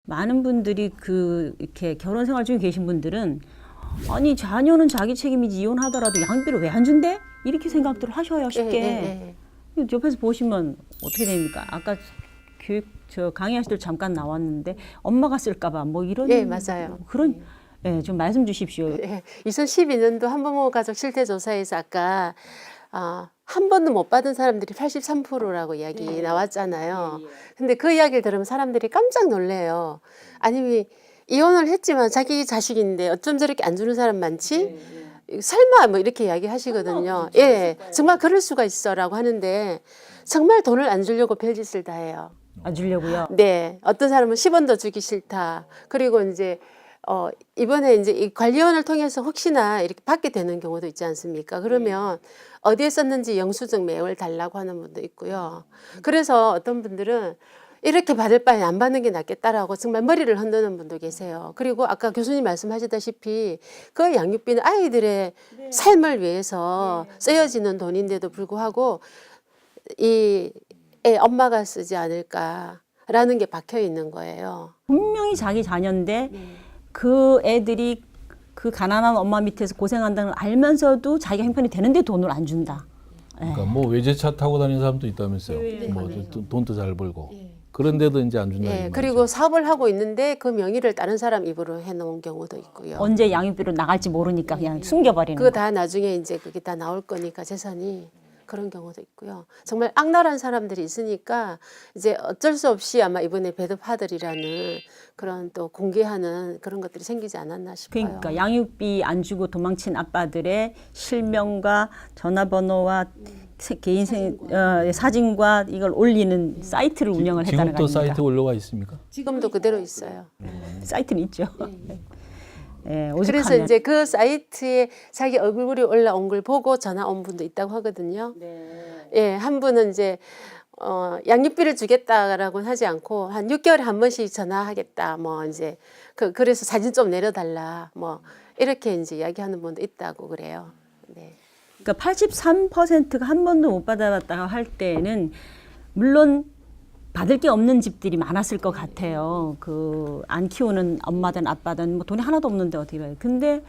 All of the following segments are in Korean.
많은 분들이 이렇게 결혼 생활 중에 계신 분들은 아니 자녀는 자기 책임이지 이혼하더라도 양육비를 왜 안 준대? 이렇게 생각들을 하셔요 쉽게. 옆에서 보시면 어떻게 됩니까? 아까 강의하실 때 잠깐 나왔는데 엄마가 쓸까봐 뭐 이런 맞아요. 그런 좀 말씀 주십시오. 2012년도 한부모 가족 실태조사에서 아까 한 번도 못 받은 사람들이 83%라고 이야기 나왔잖아요. 근데 그 이야기를 들으면 사람들이 깜짝 놀래요. 아니 이혼을 했지만 자기 자식인데 어쩜 저렇게 안 주는 사람 많지? 설마 뭐 이렇게 이야기 하시거든요. 정말 그럴 수가 있어라고 하는데 정말 돈을 안 주려고 별짓을 다 해요. 안 주려고요? 네. 어떤 사람은 10원도 주기 싫다. 그리고 이제 이번에 이제 이 관리원을 통해서 혹시나 이렇게 받게 되는 경우도 있지 않습니까? 그러면 어디에 썼는지 영수증 매월 달라고 하는 분도 있고요. 그래서 어떤 분들은 이렇게 받을 바에 안 받는 게 낫겠다라고 정말 머리를 흔드는 분도 계세요. 그리고 아까 교수님 말씀하시다시피 그 양육비는 아이들의 삶을 위해서 쓰여지는 돈인데도 불구하고 이 애 엄마가 쓰지 않을까라는 게 박혀 있는 거예요. 분명히 자기 자녀인데 그 애들이 그 가난한 엄마 밑에서 고생한다는 걸 알면서도 자기가 형편이 되는데 돈을 안 준다. 그러니까 뭐 외제차 타고 다니는 사람도 있다면서요. 뭐 돈도 잘 벌고. 그런데도 이제 안 준다는 그리고 사업을 하고 있는데 그 명의를 다른 사람 입으로 해놓은 경우도 있고요. 언제 양육비로 나갈지 모르니까 그냥 숨겨버리는 그거 거. 다 나중에 이제 그게 다 나올 거니까 재산이 그런 경우도 있고요. 정말 악랄한 사람들이 있으니까 이제 어쩔 수 없이 아마 이번에 배드파들이라는 그런 또 공개하는 그런 것들이 생기지 않았나 싶어요. 그러니까 양육비 안 주고 도망친 아빠들의 실명과 전화번호와 개인 사진과 이걸 올리는 사이트를 운영을 했다는 거 지금도 아닙니까? 사이트 올라와 있습니까? 지금도 그대로 있어요. 사이트는 있죠. 그래서 오죽하면. 이제 그 사이트에 자기 얼굴이 올라온 걸 보고 전화 온 분도 있다고 하거든요. 한 분은 이제 양육비를 주겠다라고는 하지 않고 한 6개월에 한 번씩 전화하겠다. 뭐 이제 그래서 사진 좀 내려달라. 뭐 이렇게 이제 이야기하는 분도 있다고 그래요. 네. 그러니까 83%가 한 번도 못 받아봤다고 할 때는 물론 받을 게 없는 집들이 많았을 것 같아요. 안 키우는 엄마든 아빠든 뭐 돈이 하나도 없는데 어떻게 해요. 근데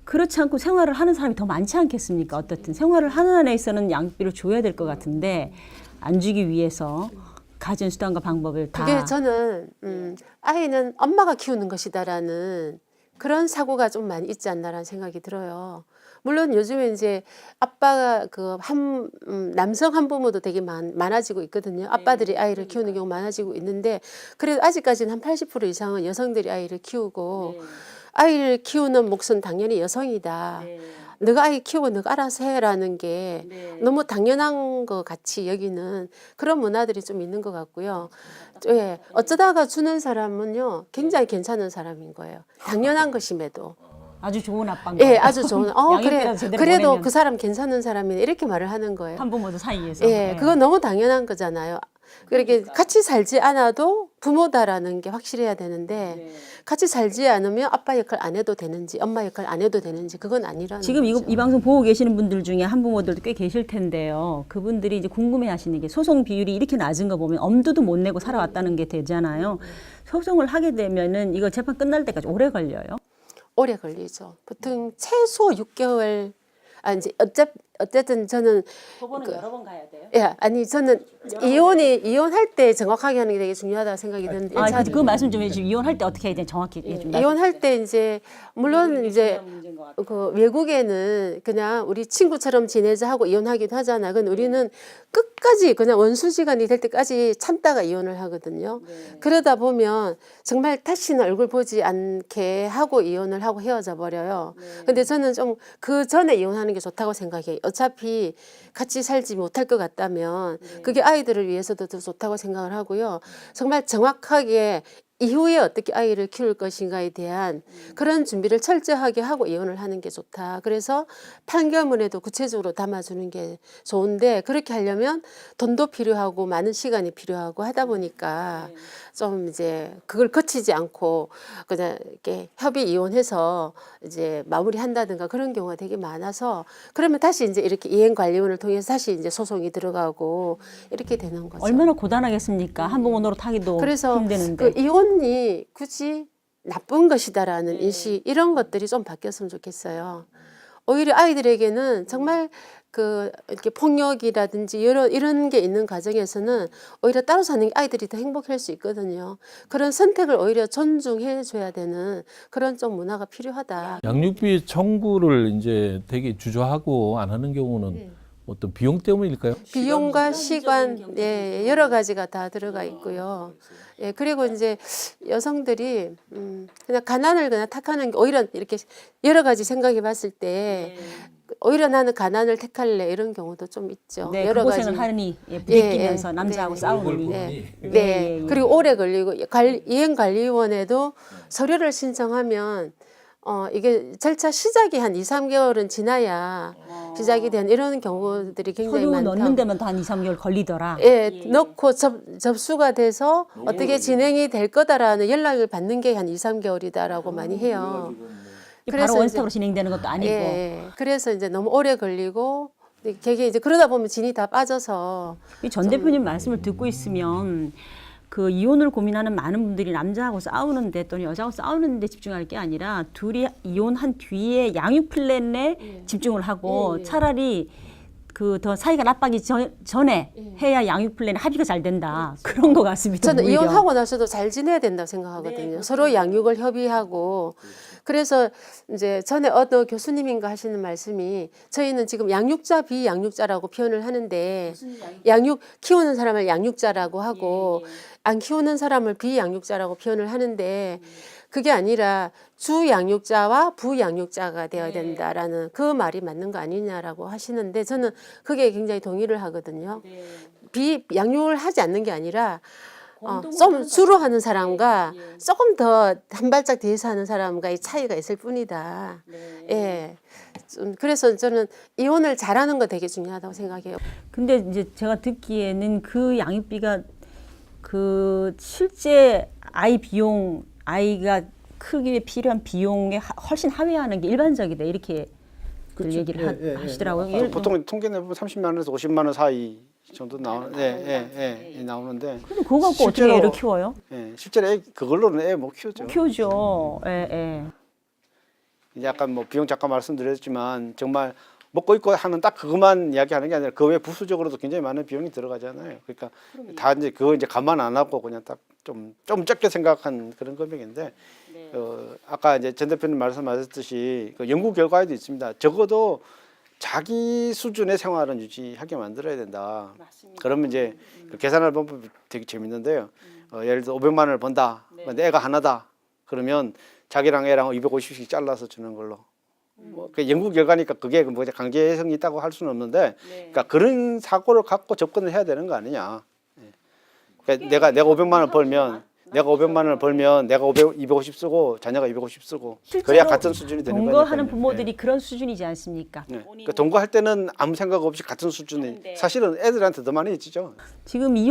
그렇지 않고 생활을 하는 사람이 더 많지 않겠습니까? 어떻든 생활을 하는 한에 있어서는 양육비를 줘야 될 것 같은데 안 주기 위해서 가진 수단과 방법을 다. 그게 저는 아이는 엄마가 키우는 것이다라는 그런 사고가 좀 많이 있지 않나라는 생각이 들어요. 물론 요즘에 이제 아빠가 남성 한부모도 되게 많아지고 있거든요. 아빠들이 아이를 키우는 경우 많아지고 있는데 그래도 아직까지는 한 80% 이상은 여성들이 아이를 키우고 아이를 키우는 몫은 당연히 여성이다. 너가 아이 키우고 너가 알아서 해라는 게 너무 당연한 것 같이 여기는 그런 문화들이 좀 있는 것 같고요. 어쩌다가 주는 사람은요 굉장히 괜찮은 사람인 거예요. 당연한 것임에도. 아주 좋은 아빠인가. 아주 좋은. 그래. 양육비라도 제대로 그래도 보내면. 그 사람 괜찮은 사람이네 이렇게 말을 하는 거예요. 한부모들 사이에서. 그건 너무 당연한 거잖아요. 그렇게 같이 살지 않아도 부모다라는 게 확실해야 되는데 같이 살지 않으면 아빠 역할 안 해도 되는지 엄마 역할 안 해도 되는지 그건 아니라는 지금 거죠. 이 방송 보고 계시는 분들 중에 한부모들도 꽤 계실 텐데요. 그분들이 이제 궁금해하시는 게 소송 비율이 이렇게 낮은 거 보면 엄두도 못 내고 살아왔다는 게 되잖아요. 소송을 하게 되면은 이거 재판 끝날 때까지 오래 걸려요. 오래 걸리죠. 보통 최소 6개월. 이제 어쨌든 저는 법원은 여러 번 가야 돼요. 저는 이혼할 때 정확하게 하는 게 되게 중요하다고 생각이 드는데 그 말씀 좀 해주시면 이혼할 때 어떻게 해야 되는지 정확히 좀 이혼할 때 이제 물론 이제 그 외국에는 그냥 우리 친구처럼 지내자 하고 이혼하기도 하잖아. 근데 우리는 끝까지 그냥 원수지간이 될 때까지 참다가 이혼을 하거든요. 그러다 보면 정말 다시는 얼굴 보지 않게 하고 이혼을 하고 헤어져 버려요. 근데 저는 좀 그 전에 이혼하는 게 좋다고 생각해요. 어차피 같이 살지 못할 것 같다면 그게 아이들을 위해서도 더 좋다고 생각을 하고요. 정말 정확하게 이후에 어떻게 아이를 키울 것인가에 대한 그런 준비를 철저하게 하고 이혼을 하는 게 좋다. 그래서 판결문에도 구체적으로 담아주는 게 좋은데 그렇게 하려면 돈도 필요하고 많은 시간이 필요하고 하다 보니까 좀 이제 그걸 거치지 않고 그냥 이렇게 협의 이혼해서 이제 마무리한다든가 그런 경우가 되게 많아서 그러면 다시 이제 이렇게 이행관리원을 통해서 다시 이제 소송이 들어가고 이렇게 되는 거죠. 얼마나 고단하겠습니까? 한부모 노릇하기도 그래서 힘드는데. 그 이혼 이혼이 굳이 나쁜 것이다라는 인식 이런 것들이 좀 바뀌었으면 좋겠어요. 오히려 아이들에게는 정말 이렇게 폭력이라든지 이런 게 있는 가정에서는 오히려 따로 사는 게 아이들이 더 행복할 수 있거든요. 그런 선택을 오히려 존중해 줘야 되는 그런 좀 문화가 필요하다. 양육비 청구를 이제 되게 주저하고 안 하는 경우는 어떤 비용 때문일까요? 비용과 시간, 예, 여러 가지가 다 들어가 있고요. 예, 그리고 이제 여성들이 그냥 가난을 그냥 택하는 게 오히려 이렇게 여러 가지 생각해 봤을 때 오히려 나는 가난을 택할래 이런 경우도 좀 있죠. 네, 여러 그 가지. 고생을 하니 부딪히면서 예, 남자하고 네. 싸우니. 네. 그리고 오래 걸리고 이행관리원에도 서류를 신청하면 이게 절차 시작이 한 2, 3개월은 지나야 시작이 된 이런 경우들이 굉장히 서류 많다. 넣는 데만 한 2, 3개월 걸리더라. 예, 넣고 접수가 돼서 어떻게 진행이 될 거다라는 연락을 받는 게 한 2, 3개월이다라고 많이 해요. 바로 원스톱으로 진행되는 것도 아니고. 예, 그래서 이제 너무 오래 걸리고 되게 이제 그러다 보면 진이 다 빠져서 이 전 대표님 말씀을 듣고 있으면 그 이혼을 고민하는 많은 분들이 남자하고 싸우는데 또는 여자하고 싸우는데 집중할 게 아니라 둘이 이혼한 뒤에 양육 플랜에 집중을 하고 차라리 그 더 사이가 나빠지기 전에 해야 양육 플랜에 합의가 잘 된다. 그런 것 같습니다. 저는 오히려. 이혼하고 나서도 잘 지내야 된다고 생각하거든요. 서로 양육을 협의하고 그래서 이제 전에 어떤 교수님인가 하시는 말씀이 저희는 지금 양육자 비양육자라고 표현을 하는데 키우는 사람을 양육자라고 하고 안 키우는 사람을 비양육자라고 표현을 하는데 그게 아니라 주양육자와 부양육자가 되어야 된다라는 그 말이 맞는 거 아니냐라고 하시는데 저는 그게 굉장히 동의를 하거든요. 비양육을 하지 않는 게 아니라 좀 주로 하는 사람과 조금 더 한 발짝 뒤에서 하는 사람과의 차이가 있을 뿐이다. 예. 그래서 저는 이혼을 잘하는 거 되게 중요하다고 생각해요. 근데 이제 제가 듣기에는 그 양육비가 그 실제 아이가 크기에 필요한 비용에 훨씬 하회하는 게 일반적이다 이렇게 그 그렇죠. 얘기를 하시더라고요. 아, 보통 통계 내보면 30만 원에서 50만 원 사이 정도 나오는데. 근데 그거 갖고 어떻게 실제로- 애를 키워요? 예, 실제로 그걸로는 애 못 키우죠. 키우죠. 예. 이제 아까 뭐 비용 잠깐 말씀드렸지만 정말 먹고 입고 하는 딱 그것만 이야기하는 게 아니라 그 외 부수적으로도 굉장히 많은 비용이 들어가잖아요. 그러니까 다 이제 그거 이제 감안 안 하고 그냥 딱 좀 적게 생각한 그런 금액인데 아까 이제 전 대표님 말씀하셨듯이 그 연구 결과에도 있습니다. 적어도 자기 수준의 생활은 유지하게 만들어야 된다. 그러면 이제 그 계산할 방법이 되게 재밌는데요. 예를 들어 500만 원을 번다. 근데 애가 하나다. 그러면 자기랑 애랑 250씩 잘라서 주는 걸로. 뭐 그 연구 결과니까 그게 뭐 강제성이 있다고 할 수는 없는데, 그러니까 그런 사고를 갖고 접근을 해야 되는 거 아니냐. 그러니까 내가 500만 원 벌면 내가 250 쓰고 자녀가 250 쓰고 그래야 같은 수준이 되는 거니까. 동거하는 부모들이 그런 수준이지 않습니까? 그러니까 동거할 때는 아무 생각 없이 같은 수준이 사실은 애들한테 더 많이 지죠. 지금 이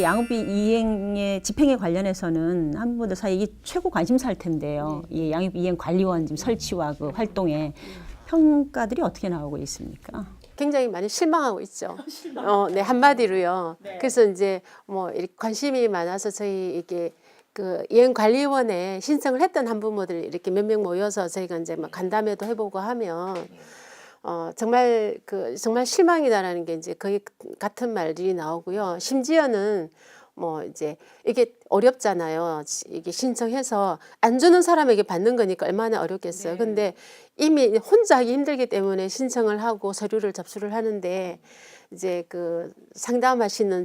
양육비 이행의 집행에 관련해서는 한부모들 사이에 이게 최고 관심사일 텐데요. 이 양육비 이행 관리원 지금 설치와 그 활동에 평가들이 어떻게 나오고 있습니까? 굉장히 많이 실망하고 있죠. 네, 한마디로요. 그래서 이제 뭐 이렇게 관심이 많아서 저희 이게 그 이행관리원에 신청을 했던 한부모들 이렇게 몇 명 모여서 저희가 이제 막 간담회도 해보고 하면 정말 정말 실망이다라는 게 이제 거의 같은 말들이 나오고요. 심지어는 뭐 이제 이게 어렵잖아요. 이게 신청해서 안 주는 사람에게 받는 거니까 얼마나 어렵겠어요. 근데 이미 혼자 하기 힘들기 때문에 신청을 하고 서류를 접수를 하는데 이제 그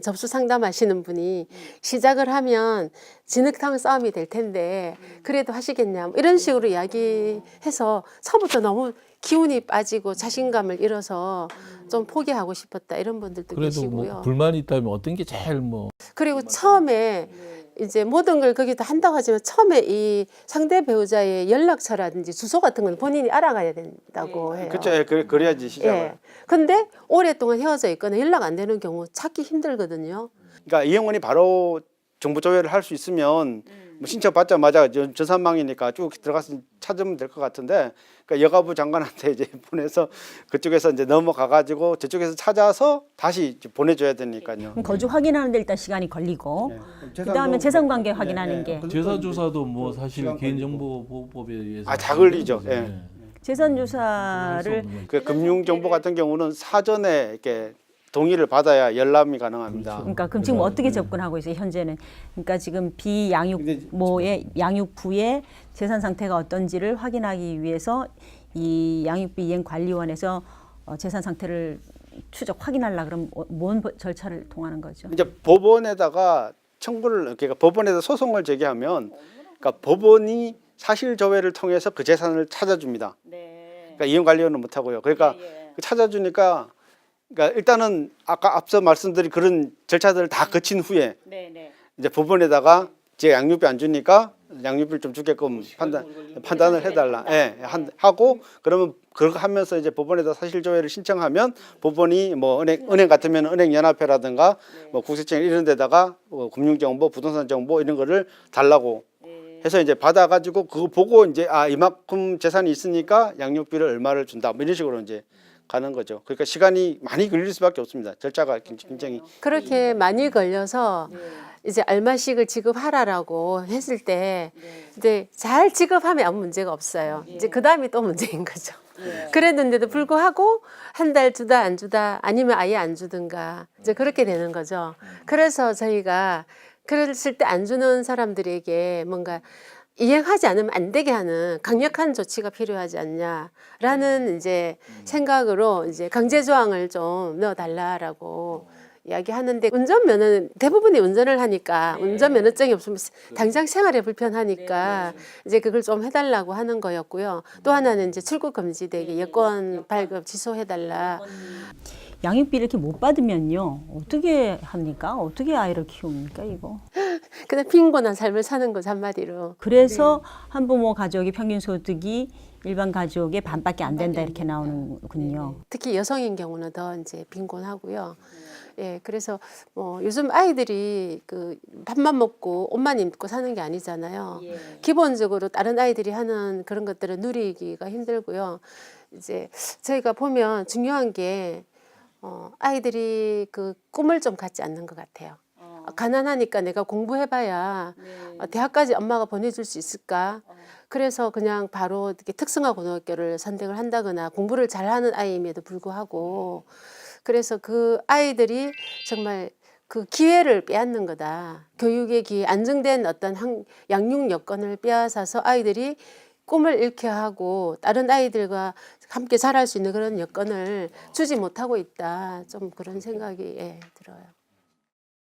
접수 상담하시는 분이 시작을 하면 진흙탕 싸움이 될 텐데 그래도 하시겠냐 뭐 이런 식으로 이야기해서 처음부터 너무 기운이 빠지고 자신감을 잃어서 좀 포기하고 싶었다 이런 분들도 그래도 계시고요. 뭐 불만이 있다면 어떤 게 제일 뭐 그리고 처음에 이제 모든 걸 거기다 한다고 하지만 처음에 이 상대 배우자의 연락처라든지 주소 같은 건 본인이 알아가야 된다고 해요. 그렇죠. 그래야지 시작을. 예. 근데 오랫동안 헤어져 있거나 연락 안 되는 경우 찾기 힘들거든요. 그러니까 이영원이 바로 정보 조회를 할 수 있으면 뭐 신청 받자마자 전산망이니까 쭉 들어가서 찾으면 될 것 같은데, 그러니까 여가부 장관한테 이제 보내서 그쪽에서 이제 넘어가가지고 저쪽에서 찾아서 다시 이제 보내줘야 되니까요. 그럼 거주 확인하는데 일단 시간이 걸리고 네. 그다음에 재산관계 확인하는 게 제사 조사도 뭐 사실 개인정보보호법에 의해서 다 걸리죠. 예. 네. 재산 조사를 그 금융정보 같은 경우는 사전에 이렇게 동의를 받아야 열람이 가능합니다. 그러니까 그럼 지금 어떻게 접근하고 있어요 현재는? 그러니까 지금 비양육모의 양육부의 재산 상태가 어떤지를 확인하기 위해서 이 양육비 이행 관리원에서 재산 상태를 추적 확인하려 그러면 뭔 절차를 통하는 거죠? 이제 법원에다가 청구를 그러니까 법원에다 소송을 제기하면 그러니까 법원이 사실 조회를 통해서 그 재산을 찾아줍니다. 그러니까 이행 관리원은 못 하고요. 그러니까 찾아주니까 그러니까 일단은 아까 앞서 말씀드린 그런 절차들을 다 거친 후에 이제 법원에다가 제 양육비 안 주니까 양육비를 좀 주게끔 판단을 해달라. 예, 하고 그러면 그렇게 하면서 이제 법원에다 사실조회를 신청하면 법원이 뭐 은행 같으면 은행연합회라든가 뭐 국세청 이런 데다가 뭐 금융정보, 부동산 정보 이런 거를 달라고 해서 이제 받아가지고 그거 보고 이제 아 이만큼 재산이 있으니까 양육비를 얼마를 준다 뭐 이런 식으로 이제 가는 거죠. 그러니까 시간이 많이 걸릴 수밖에 없습니다. 절차가 굉장히 그렇게 많이 걸려서 이제 얼마씩을 지급하라라고 했을 때 이제 잘 지급하면 아무 문제가 없어요. 이제 그 다음이 또 문제인 거죠. 그랬는데도 불구하고 한 달 주다 안 주다 아니면 아예 안 주든가 이제 그렇게 되는 거죠. 그래서 저희가 그랬을 때 안 주는 사람들에게 뭔가 이행하지 않으면 안 되게 하는 강력한 조치가 필요하지 않냐라는 이제 생각으로 이제 강제 조항을 좀 넣어달라라고 이야기하는데 운전면허는 대부분이 운전을 하니까 운전면허증이 없으면 당장 생활에 불편하니까 이제 그걸 좀 해달라고 하는 거였고요. 또 하나는 이제 출국 금지되게 여권 발급 취소해달라. 양육비를 이렇게 못 받으면요 어떻게 합니까? 어떻게 아이를 키웁니까 이거? 그냥 빈곤한 삶을 사는 거죠 한마디로. 그래서 한부모 가족의 평균 소득이 일반 가족의 반밖에 안 된다 이렇게 나오는군요. 특히 여성인 경우는 더 이제 빈곤하고요. 예, 그래서 뭐 요즘 아이들이 그 밥만 먹고 옷만 입고 사는 게 아니잖아요. 기본적으로 다른 아이들이 하는 그런 것들을 누리기가 힘들고요. 이제 저희가 보면 중요한 게 아이들이 그 꿈을 좀 갖지 않는 것 같아요. 가난하니까 내가 공부해봐야 대학까지 엄마가 보내줄 수 있을까? 그래서 그냥 바로 이렇게 특성화 고등학교를 선택을 한다거나 공부를 잘하는 아이임에도 불구하고 그래서 그 아이들이 정말 그 기회를 빼앗는 거다. 교육의 기회, 안정된 어떤 양육 여건을 빼앗아서 아이들이 꿈을 잃게 하고 다른 아이들과 함께 자랄 수 있는 그런 여건을 주지 못하고 있다. 좀 그런 생각이 들어요.